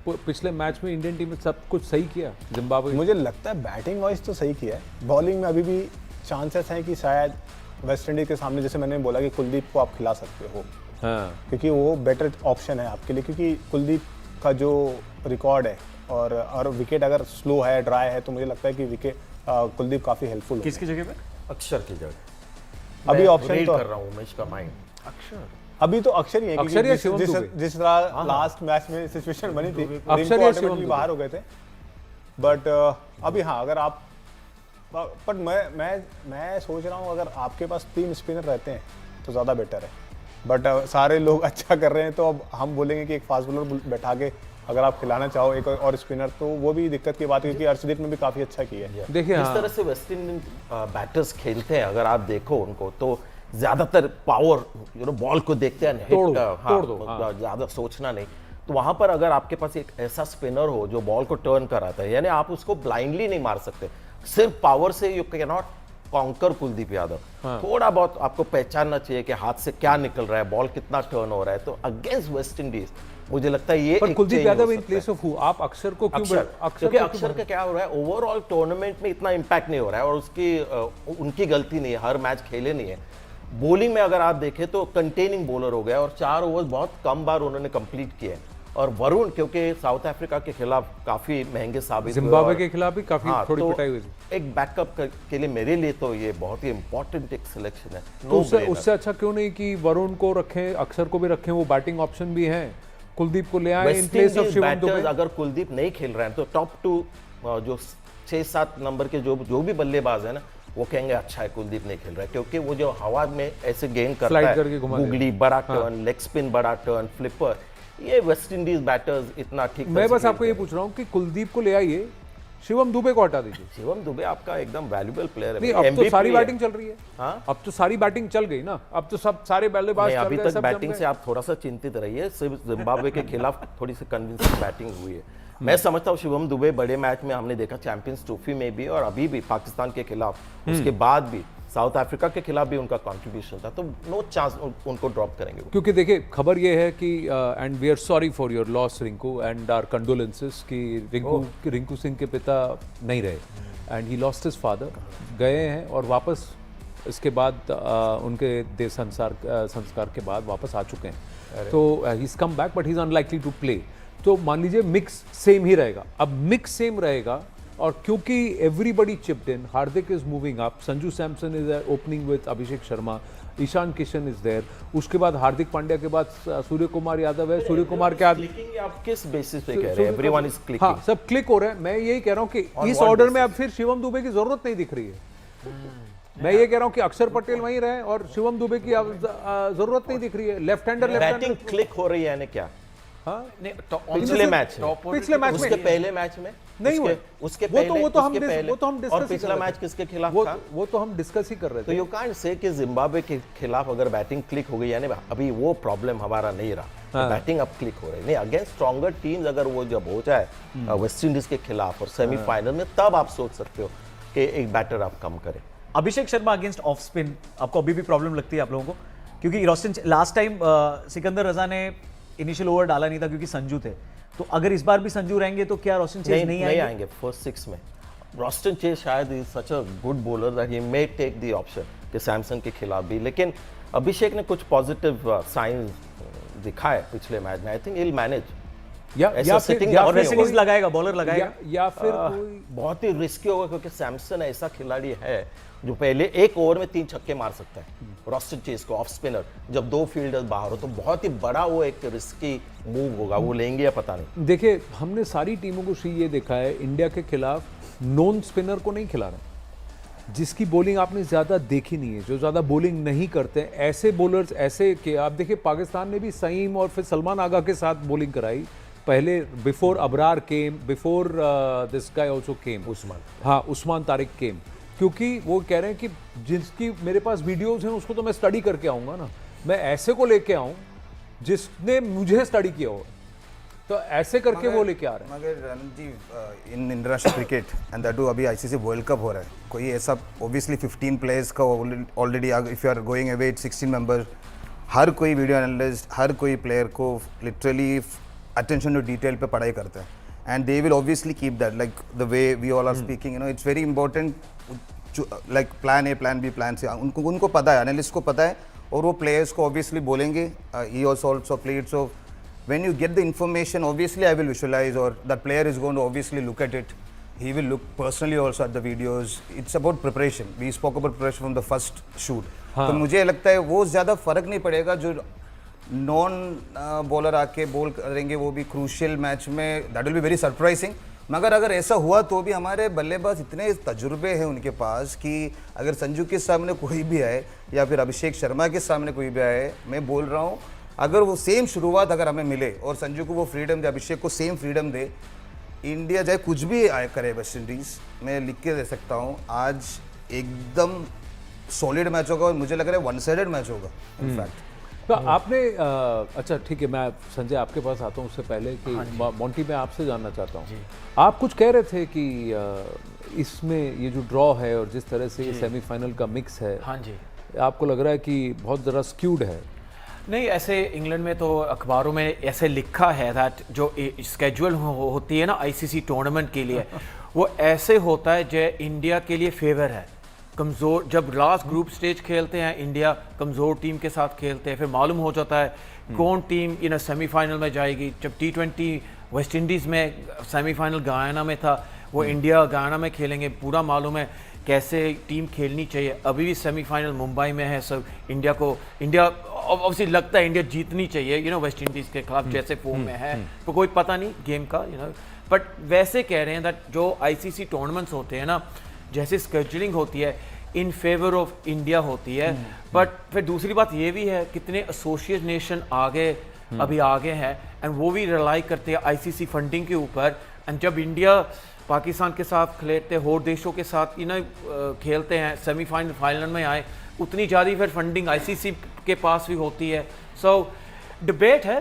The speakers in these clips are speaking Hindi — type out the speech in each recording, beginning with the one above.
पिछले मैच में इंडियन टीम ने सब कुछ सही किया जिम्बाब्वे? मुझे लगता है बैटिंग वाइज तो सही किया है, बॉलिंग में अभी भी चांसेस हैं कि शायद वेस्ट इंडीज के सामने, जैसे मैंने बोला कि कुलदीप को आप खिला सकते हो। हाँ, क्योंकि वो बेटर ऑप्शन है आपके लिए, क्योंकि कुलदीप का जो रिकॉर्ड है और विकेट अगर स्लो है, ड्राई है, तो मुझे लगता है कि विकेट कुलदीप काफ़ी हेल्पफुल। किसकी जगह पे? अक्षर की जगह अभी ऑप्शन तो कर रहा हूँ मैं इसका माइंड। अक्षर अभी तो अक्षर ही है, अक्षर या क्योंकि शिवम दुबे? जिस तरह लास्ट मैच में सिचुएशन बनी थी, अक्षर या शिवम दुबे बाहर हो गए थे। बट अभी हाँ, अगर आप, पर मैं सोच रहा हूँ अगर आपके पास 3 स्पिनर रहते हैं तो ज़्यादा बेटर है। बट सारे लोग अच्छा कर रहे हैं, तो अब हम बोलेंगे कि एक फास्ट बॉलर बैठा के अगर आप खिलाना चाहो एक और स्पिनर, तो वो भी दिक्कत की बात है, क्योंकि अर्शदीप ने भी काफ़ी अच्छा किया है। देखिए इस तरह से वेस्ट इंडीज बैटर्स खेलते हैं, अगर आप देखो उनको तो ज्यादातर पावर बॉल को देखते हैं, तोड़ दो, ज्यादा सोचना नहीं। तो वहां पर अगर आपके पास एक ऐसा स्पिनर हो जो बॉल को टर्न कराता है, यानी आप उसको ब्लाइंडली नहीं मार सकते, सिर्फ पावर से you can not conquer Kuldeep Yadav. थोड़ा बहुत आपको पहचानना चाहिए कि हाथ से क्या निकल रहा है, बॉल कितना टर्न हो रहा है। तो अगेंस्ट वेस्ट इंडीज मुझे लगता है ये पर Kuldeep Yadav in place of who, आप अक्षर को क्यों? क्योंकि अक्षर का क्या हो रहा है, ओवरऑल टूर्नामेंट में इतना इंपैक्ट नहीं हो रहा है, और उसकी उनकी गलती नहीं है, हर मैच खेले नहीं है। बॉलिंग में अगर आप देखें तो कंटेनिंग बॉलर हो गया, और 4 ओवर्स बहुत कम बार उन्होंने कंप्लीट किए। और वरुण क्योंकि साउथ अफ्रीका के खिलाफ काफी महंगे साबित हुए, जिम्बाब्वे के खिलाफ भी काफी थोड़ी तो पिटाई हुई थी। एक बैकअप के लिए मेरे लिए तो ये बहुत ही इंपॉर्टेंट एक सिलेक्शन है। तो उससे अच्छा क्यों नहीं कि वरुण को रखें, अक्षर को भी रखें, वो बैटिंग ऑप्शन भी हैं, कुलदीप को ले आए in place of Shivam Dubey. अगर कुलदीप नहीं खेल रहे हैं तो टॉप 2 जो 6-7 नंबर के जो भी बल्लेबाज है ना, वो कहेंगे अच्छा है कुलदीप नहीं खेल रहा है, क्योंकि वो जो हवा में ऐसे गेम करता है, गुगली बड़ा टर्न, लेग स्पिन बड़ा टर्न, फ्लिपर, ये वेस्ट इंडीज बैटर्स इतना ठीक। मैं बस आपको ये पूछ रहा हूँ कि कुलदीप को ले आइए, शिवम दुबे को हटा दीजिए। शिवम दुबे आपका एकदम वैल्यूएबल प्लेयर है। अब तो सारी बैटिंग चल रही है। हाँ? अब तो सारी बैटिंग चल गई ना, अब तो सब सारे बल्लेबाज चल गए। अभी तक बैटिंग से आप थोड़ा सा चिंतित रहिए, सिर्फ जिम्बाब्वे के खिलाफ थोड़ी सी कन्विंसिंग बैटिंग हुई है। मैं समझता हूँ शिवम दुबे बड़े मैच में हमने देखा, चैंपियंस ट्रॉफी में भी और अभी भी पाकिस्तान के खिलाफ, उसके बाद भी साउथ अफ्रीका के खिलाफ भी उनका कंट्रीब्यूशन था, तो नो चांस उनको ड्रॉप करेंगे। क्योंकि देखिए खबर ये है कि and we are sorry for your loss Rinku and our condolences कि रिंकू सिंह के पिता नहीं रहे and he lost his father, गए हैं और वापस इसके बाद उनके देह संस्कार के बाद वापस आ चुके हैं। तो he is come back but he is unlikely to play. तो मान लीजिए मिक्स सेम ही रहेगा। अब मिक्स सेम रहेगा और क्योंकि everybody chipped in, Hardik is moving up, Sanju Samson is opening with Abhishek Sharma, Ishan Kishan is there, उसके बाद हार्दिक पांड्या के बाद सूर्य कुमार यादव है, सूर्य कुमार के बाद आप किस बेसिस पे कह रहे हैं? Everyone is clicking. हाँ, सब क्लिक हो रहे हैं। मैं यही कह रहा हूँ कि इस ऑर्डर में अब फिर शिवम दुबे की जरूरत नहीं दिख रही है। मैं ये कह रहा हूँ कि अक्षर पटेल वहीं रहे और शिवम दुबे की जरूरत नहीं दिख रही है। लेफ्ट हैंडर बैटिंग क्लिक हो रही है क्या? हाँ, पिछले मैच में, उसके पहले मैच में नहीं हुए, उसके पहले, वो तो हम डिस्कस, और पिछला मैच किसके खिलाफ था? वो तो हम डिस्कस ही कर रहे थे। तो यू कांट से कि जिम्बाब्वे के खिलाफ अगर बैटिंग क्लिक हो गई, यानी अभी वो प्रॉब्लम हमारा नहीं रहा, तो बैटिंग अब क्लिक हो रही नहीं। अगेंस्ट स्ट्रॉन्गर टीम्स अगर वो जब हो जाए वेस्ट इंडीज के खिलाफ और सेमीफाइनल में, तब आप सोच सकते हो कि एक बैटर आप कम करें। Abhishek Sharma against off spin आपको अभी भी प्रॉब्लम लगती है आप लोगों को? क्योंकि रोस्टन लास्ट टाइम सिकंदर रजा ने इनिशियल ओवर डाला नहीं था क्योंकि संजू थे, तो अगर इस बार भी संजू रहेंगे तो क्या रोस्टन चेज नहीं आएंगे फर्स्ट 6 में? रोस्टन चेज शायद is such a good bowler that he may take the option कि सैमसन के खिलाफ भी, लेकिन अभिषेक ने कुछ पॉजिटिव साइंस दिखाए पिछले मैच में। आई थिंक विल मैनेज या फिर लगाएगा, बॉलर लगाएगा, या फिर बहुत ही रिस्की होगा, क्योंकि सैमसन ऐसा खिलाड़ी है जो पहले 1 ओवर में 3 छक्के मार सकता है। रोस्टन चेज को ऑफ स्पिनर जब 2 फील्डर्स बाहर हो, तो बहुत ही बड़ा वो एक रिस्की मूव होगा, वो लेंगे या पता नहीं। देखिए हमने सारी टीमों को ये देखा है, इंडिया के खिलाफ नॉन स्पिनर को नहीं खिला रहे, जिसकी बॉलिंग आपने ज्यादा देखी नहीं है, जो ज्यादा बॉलिंग नहीं करते, ऐसे बॉलर्स ऐसे के आप देखिए पाकिस्तान ने भी सईम और फिर सलमान आगा के साथ बॉलिंग कराई पहले, before Abrar came, before this guy also केम, उस्मान, हाँ उस्मान तारिक केम, क्योंकि वो कह रहे हैं कि जिसकी मेरे पास वीडियोस हैं उसको तो मैं स्टडी करके आऊँगा ना, मैं ऐसे को लेके आऊँ जिसने मुझे स्टडी किया हो, तो ऐसे करके वो लेके आ रहे हैं। मगर Ranan ji, in international cricket and that too अभी आईसीसी वर्ल्ड कप हो रहा है, कोई ऐसा ऑब्वियसली 15 प्लेयर्स का already, if you are going away 16 members, हर कोई वीडियो एनालिस्ट, हर कोई प्लेयर को लिटरली अटेंशन टू डिटेल पे पढ़ाई करते हैं and they will obviously keep that like the way we all are speaking you know it's very important like plan A plan B plan C उनको पता है एनालिस्ट को पता है और वो प्लेयर्स को ऑब्वियसली बोलेंगे he also played so when you get the information obviously I will visualize or that player is going to obviously look at it he will look personally also at the videos it's about preparation we spoke about preparation from the first shoot तो मुझे लगता है वो ज़्यादा फर्क नहीं पड़ेगा जो नॉन बॉलर आके बॉल करेंगे वो भी क्रूशियल मैच में that will be very surprising मगर अगर ऐसा हुआ तो भी हमारे बल्लेबाज इतने तजुर्बे हैं उनके पास कि अगर संजू के सामने कोई भी आए या फिर अभिषेक शर्मा के सामने कोई भी आए मैं बोल रहा हूँ अगर वो सेम शुरुआत अगर हमें मिले और संजू को वो फ्रीडम दे अभिषेक को सेम फ्रीडम दे इंडिया चाहे कुछ भी आए करे वेस्ट इंडीज़ मैं लिख के दे सकता हूँ आज एकदम सॉलिड मैच होगा और मुझे लग रहा है वन साइडेड मैच होगा इनफैक्ट तो आपने अच्छा ठीक है मैं संजय आपके पास आता हूँ उससे पहले कि मोंटी मैं आपसे जानना चाहता हूँ आप कुछ कह रहे थे कि इसमें ये जो ड्रॉ है और जिस तरह से ये सेमीफाइनल का मिक्स है हाँ जी आपको लग रहा है कि बहुत ज़रा स्क्यूड है नहीं ऐसे इंग्लैंड में तो अखबारों में ऐसे लिखा है दैट जो स्केड्यूल होती है ना आईसीसी टूर्नामेंट के लिए वो ऐसे होता है जो इंडिया के लिए फेवर है कमज़ोर जब लास्ट ग्रुप स्टेज खेलते हैं इंडिया कमज़ोर टीम के साथ खेलते हैं फिर मालूम हो जाता है कौन टीम सेमीफाइनल में जाएगी जब T20 वेस्ट इंडीज़ में सेमीफाइनल गयाना में था वो इंडिया गयाना में खेलेंगे पूरा मालूम है कैसे टीम खेलनी चाहिए अभी भी सेमीफाइनल मुंबई में है सब इंडिया ऑब्वियसली लगता है इंडिया जीतनी चाहिए वेस्ट इंडीज़ के खिलाफ जैसे फॉर्म में है तो कोई पता नहीं गेम का बट वैसे कह रहे हैं दैट जो आईसीसी टूर्नामेंट्स होते हैं ना जैसे स्केड्यूलिंग होती है इन फेवर ऑफ इंडिया होती है बट फिर दूसरी बात ये भी है कितने एसोसिएट नेशन अभी आगे हैं एंड वो भी रिलाई करते हैं आईसीसी फंडिंग के ऊपर एंड जब इंडिया पाकिस्तान के साथ खेलते और देशों के साथ खेलते हैं सेमीफाइनल फाइनल में आए उतनी ज़्यादा फिर फंडिंग आईसीसी के पास भी होती है सो डिबेट है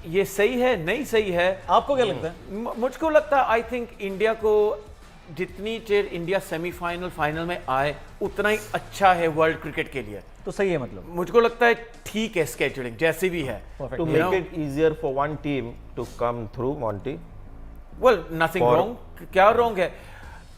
ये सही है नहीं सही है आपको क्या लगता है मुझको लगता है आई थिंक इंडिया को जितनी देर इंडिया सेमीफाइनल फाइनल में आए उतना ही अच्छा है वर्ल्ड क्रिकेट के लिए तो सही है मतलब मुझको लगता है ठीक है स्केड्यूलिंग जैसे भी है to make it easier for one team to come through Monty well nothing wrong क्या wrong है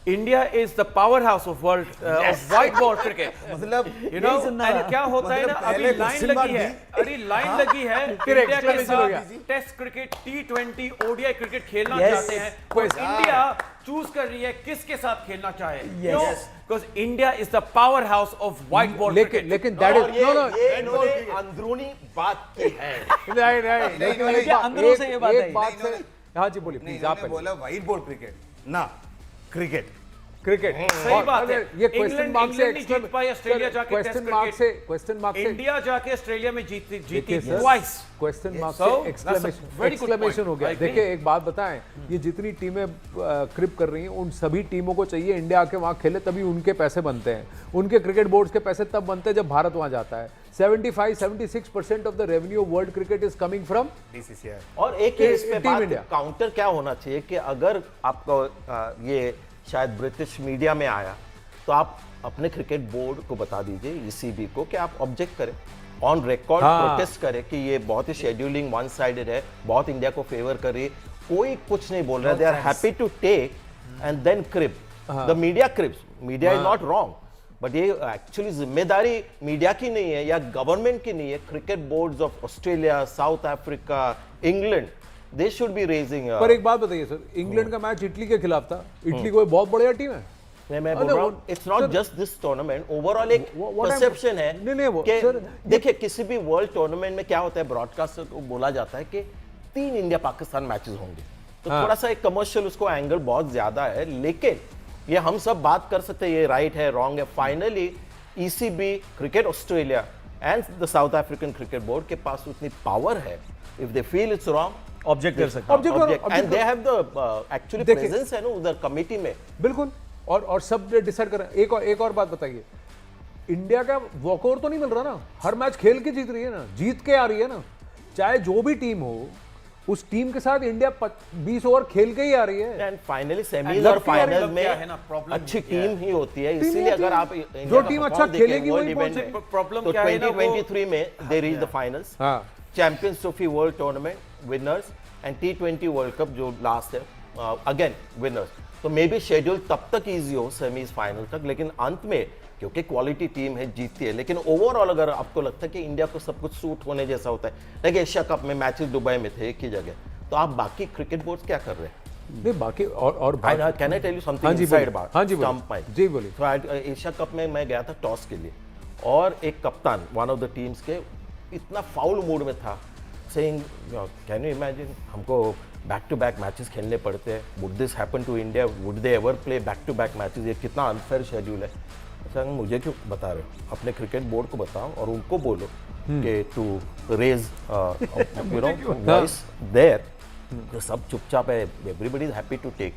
India is the powerhouse of world of white ball cricket मतलब and क्या होता है ना अभी लाइन लगी है अरे लाइन लगी है इंडिया के साथ test cricket T20 ODI cricket खेलना चाहते हैं और इंडिया चूज कर रही है किसके साथ खेलना चाहे because India is the powerhouse of white ball cricket लेकिन that is ये इन्होंने अंदरूनी बात की है नहीं अंदरों से ये बात एक बात से हाँ जी बोलिए प्लीज आप बोला व्हाइट बॉल क्रिकेट ना क्रिकेट सही बात है ये क्वेश्चन मार्क से जीत पाई ऑस्ट्रेलिया जाके क्वेश्चन मार्क से इंडिया जाके ऑस्ट्रेलिया में जीती ट्वाइस क्वेश्चन मार्क से एक्सक्लेमेशन हो गया देखिए एक बात बताएं ये जितनी टीमें क्रिप कर रही हैं उन सभी टीमों को चाहिए इंडिया आके वहां खेले तभी उनके पैसे बनते हैं उनके क्रिकेट बोर्ड्स के पैसे तब बनते हैं जब भारत वहां जाता है 75-76% of the revenue world cricket is coming from BCCI और एक इस पे बात काउंटर क्या होना चाहिए कि अगर आपका ये शायद ब्रिटिश मीडिया में आया तो आप अपने क्रिकेट बोर्ड को बता दीजिए ECB को कि आप ऑब्जेक्ट करें ऑन रिकॉर्ड प्रोटेस्ट करें कि ये बहुत ही शेड्यूलिंग वन साइडेड है बहुत इंडिया को फेवर कर रही है कोई कुछ नहीं बोल रहा they are happy to take and then crib the media cribs media is not wrong but ये एक्चुअली जिम्मेदारी मीडिया की नहीं है या गवर्नमेंट की नहीं है cricket boards of Australia South Africa England they should be raising पर एक बात बताइए सर इंग्लैंड का मैच इटली के खिलाफ था इटली कोई बहुत बढ़िया टीम है मैं बोल रहा हूं it's not just this tournament overall एक परसेप्शन है नहीं वो सर देखिए किसी भी वर्ल्ड टूर्नामेंट में क्या होता है ब्रॉडकास्टर को बोला जाता है कि 3 इंडिया पाकिस्तान मैचेस होंगे तो थोड़ा सा एक कमर्शियल उसको एंगल बहुत ज्यादा है लेकिन ये हम सब बात कर सकते हैं ये राइट है रॉन्ग है finally ECB cricket Australia and the south African cricket board के पास उतनी पावर है if they feel it's wrong object कर सकते हैं and they have the actually presence है ना उधर कमेटी में बिल्कुल और सब डिसाइड कर रहे हैं एक और बात बताइए इंडिया का वॉकओवर तो नहीं मिल रहा ना हर मैच खेल के जीत रही है ना जीत के आ रही है ना चाहे जो भी टीम हो उस टीम के साथ इंडिया 20 ओवर खेल के ही आ रही है एंड फाइनली सेमीज और फाइनल में अच्छी टीम ही होती है इसीलिए अगर आप जो टीम अच्छा खेलेगी वही प्रॉब्लम क्या है 2023 में they reach the finals champions trophy world tournament winners and T20 world cup जो लास्ट है अगेन विनर्स, तो मे बी शेड्यूल तब तक ईजी हो सेमीज फाइनल तक, लेकिन अंत में क्योंकि क्वालिटी टीम है जीतती है। लेकिन ओवरऑल अगर आपको लगता है कि इंडिया को सब कुछ सूट होने जैसा होता है, लाइक एशिया कप में मैचेस दुबई में थे एक ही जगह, तो आप बाकी क्रिकेट बोर्ड क्या कर रहे हैं? नहीं बाकी और कैन आई टेल यू हाँ समथिंग जी इनसाइड बोलिए, अबाउट हाँ जी बोलिए, स्टंप माइक? जी बोलिए। तो एशिया कप में मैं गया था टॉस के लिए, और एक कप्तान वन ऑफ द टीम्स के इतना फाउल मूड में था, सेइंग कैन यू इमेजिन हमको बैक टू बैक मैचेस खेलने पड़ते हैं, would this happen to India, would they ever play back to back matches, ये कितना अनफेयर शेड्यूल है। सर मुझे क्यों बता रहे हो, अपने क्रिकेट बोर्ड को बताओ और उनको बोलो कि to raise you know voice there, जो सब चुपचाप है, everybody is happy to take,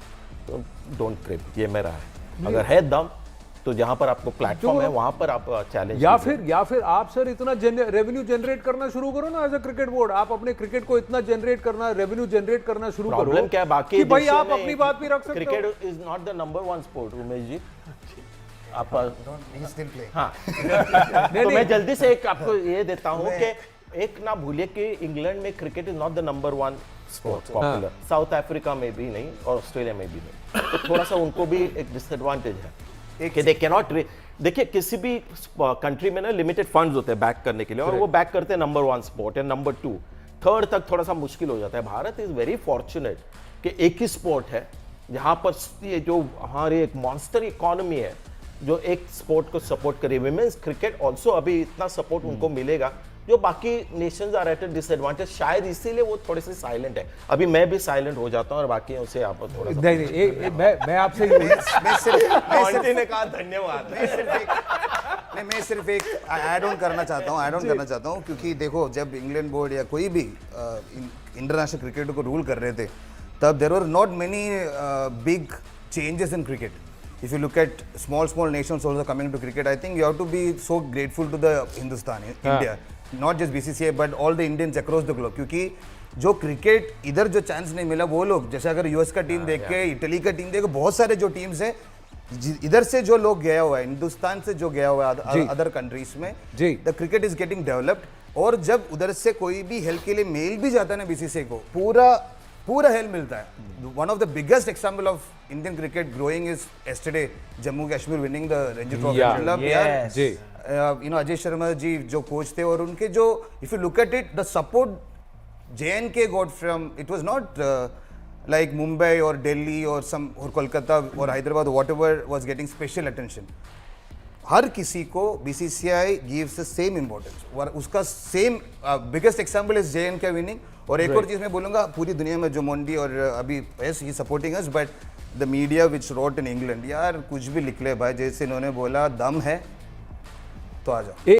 तो डोंट क्रिप, ये मेरा है। अगर है दम तो जहां पर आपको प्लेटफॉर्म है वहां पर आप चैलेंज, या फिर आप सर इतना रेवेन्यू जनरेट करना शुरू करो ना एज अ क्रिकेट बोर्ड, आप अपने क्रिकेट को इतना जनरेट करना, रेवेन्यू जनरेट करना शुरू करो। प्रॉब्लम क्या है बाकी कि भाई देशों आप में अपनी बात भी रख सकते हो। Cricket is not the number 1 sport Umesh ji, आप He's still playing. हाँ तो मैं जल्दी से एक आपको ये देता हूँ कि एक ना भूलिए कि इंग्लैंड में cricket is not the number 1 sport popular, south Africa में भी नहीं और ऑस्ट्रेलिया में भी नहीं, तो थोड़ा सा उनको भी एक डिसएडवांटेज है कि दे कैन नॉट। देखिए किसी भी कंट्री में ना लिमिटेड फंड्स होते हैं बैक करने के लिए, और वो बैक करते हैं नंबर 1 स्पोर्ट या नंबर 2 3rd तक थोड़ा सा मुश्किल हो जाता है। भारत इज वेरी फॉर्चुनेट कि एक ही स्पोर्ट है जहाँ पर ये जो हमारी एक मॉन्स्टर इकोनॉमी है जो एक स्पोर्ट को सपोर्ट करे। विमेंस क्रिकेट ऑल्सो अभी इतना सपोर्ट उनको मिलेगा जो बाकी nations are at a disadvantage, शायद इसीलिए वो थोड़े से साइलेंट है। अभी मैं भी साइलेंट हो जाता हूँ और बाकी उसे आप थोड़ा सा नहीं मैं आपसे आंटी ने कहा धन्यवाद। मैं सिर्फ एक ऐड ऑन करना चाहता हूँ क्योंकि देखो जब इंग्लैंड बोर्ड या कोई भी इंटरनेशनल क्रिकेट को रूल कर रहे थे तब there were not many big changes in cricket. If you look at small nations also coming to cricket, I think you have to be so grateful to the Hindustan, India, not just BCCI but all the Indians across the globe. क्योंकि जो क्रिकेट इधर जो चांस नहीं मिला वो लोग, जैसे अगर यूएस का टीम देख के, इटली का टीम देख के, बहुत सारे जो टीम्स हैं इधर से जो लोग गया हुआ है, हिंदुस्तान से जो गया हुआ है अदर कंट्रीज में, the cricket is getting developed. और जब उधर से कोई भी हेल्प के लिए मेल भी जाता है ना बीसीसीआई को, पूरा हेल्प मिलता है। One of the biggest example of Indian cricket growing is yesterday Jammu Kashmir winning the Ranji trophy. मतलब यार जी यू नो अजय शर्मा जी जो कोच थे, और उनके जो if you look at it the support JNK got from, it was not like Mumbai or Delhi or Kolkata or Hyderabad, whatever was getting special attention. हर किसी को BCCI gives the same importance, और उसका same biggest example is JNK winning। और एक और चीज़ मैं बोलूँगा, पूरी दुनिया में जो मोंडी और अभी yes he supporting us, but the media which wrote in England, यार कुछ भी लिख ले भाई, जैसे इन्होंने बोला दम है तो आ जाओ।